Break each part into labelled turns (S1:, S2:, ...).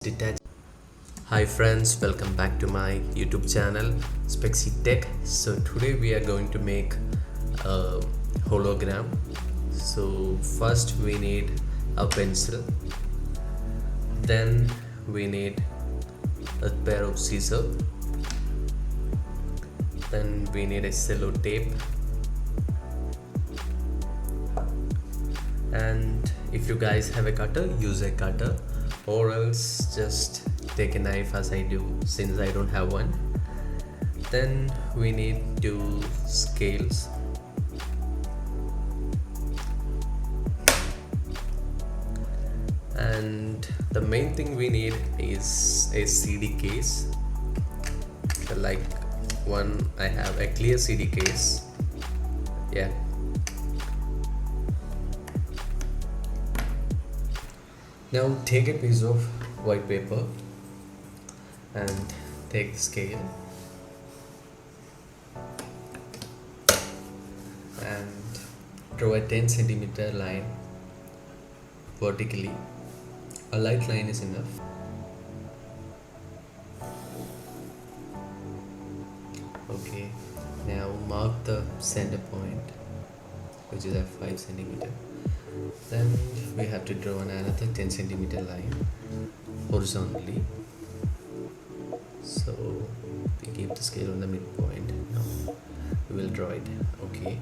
S1: Detach. Hi friends, welcome back to my YouTube channel Spexy Tech. So today we are going to make a hologram. So first we need a pencil, then we need a pair of scissors, then we need a cello tape, and if you guys have a cutter, use a cutter, or else just take a knife as I do since I don't have one. Then we need two scales, and the main thing we need is a CD case. Like one, I have a clear CD case. Yeah. Now take a piece of white paper and take the scale and draw a 10 centimeter line vertically. A light line is enough. Okay, now mark the center point, which is at 5 centimeter. Then we have to draw another 10 centimeter line horizontally. So we keep the scale on the midpoint. Now we will draw it. Okay.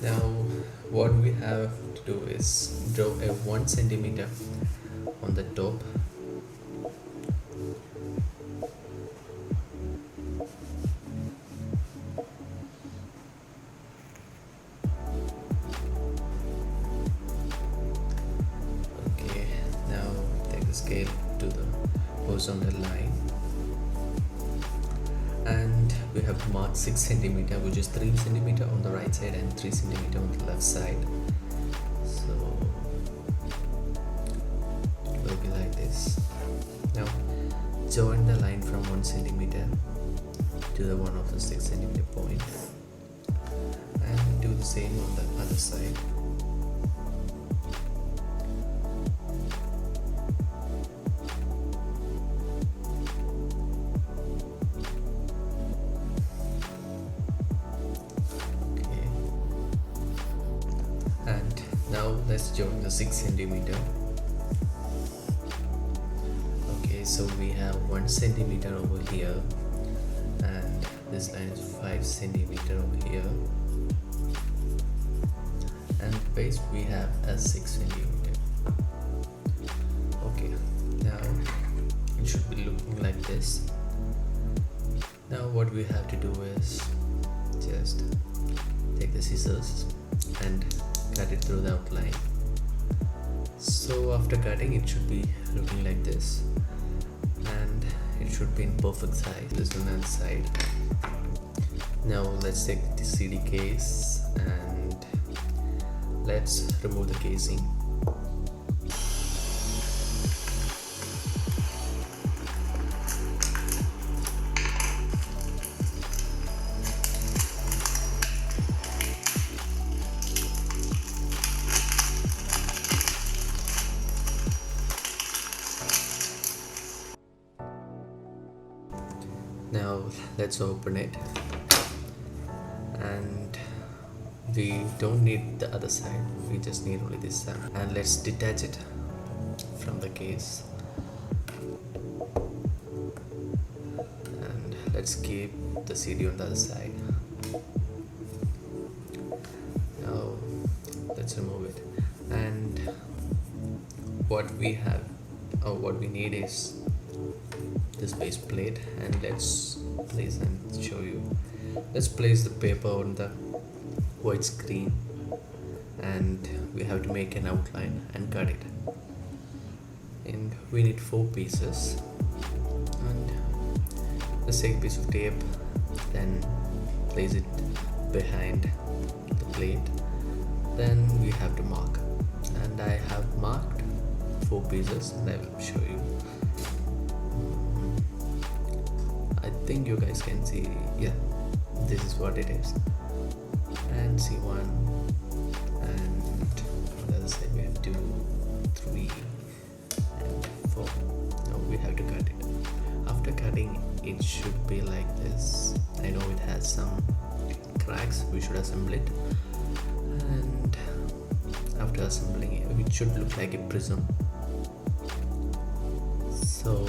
S1: Now what we have to do is draw a 1 centimeter on the top. Scale to the horizontal line, and we have to mark 6 centimeter, which is 3 centimeter on the right side and 3 centimeter on the left side. So it will be like this. Now join the line from 1 centimeter to the one of the 6 centimeter point, and do the same on the other side. And now let's join the 6 centimeter. Okay, so we have 1 centimeter over here, and this line is 5 centimeter over here, and base we have a 6 centimeter. Okay, now it should be looking like this. Now what we have to do is just take the scissors and cut it through the outline. So after cutting, it should be looking like this, and it should be in perfect size. This one on the side. Now let's take the CD case and let's remove the casing. Now let's open it, and we don't need the other side, we just need only this side, and let's detach it from the case, and let's keep the CD on the other side. Now let's remove it, and what we have or what we need is this base plate, and let's place and show you. Let's place the paper on the white screen, and we have to make an outline and cut it, and we need 4 pieces, and let's take a piece of tape, then place it behind the plate. Then we have to mark, and I have marked 4 pieces, and I will show you. I think you guys can see, yeah, this is what it is. And see 1, and on the other side we have 2, 3, and foam. Now we have to cut it. After cutting, it should be like this. I know it has some cracks, we should assemble it. And after assembling it, it should look like a prism. So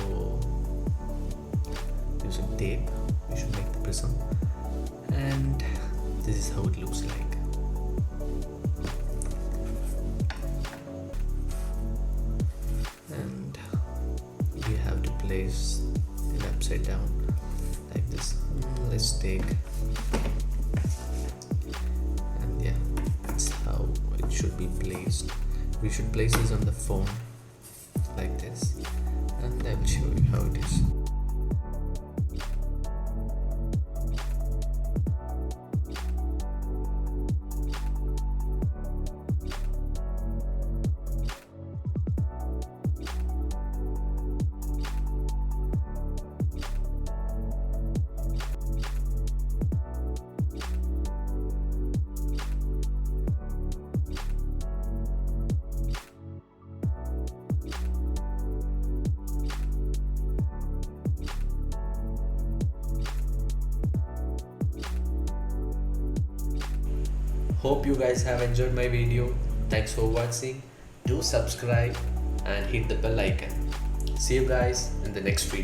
S1: using tape, we should make the prism, and this is how it looks like. And we have to place it upside down like this. Let's take, and yeah, that's how it should be placed. We should place this on the foam like this, and I will show you how it is. Hope you guys have enjoyed my video. Thanks for watching. Do subscribe and hit the bell icon. See you guys in the next video.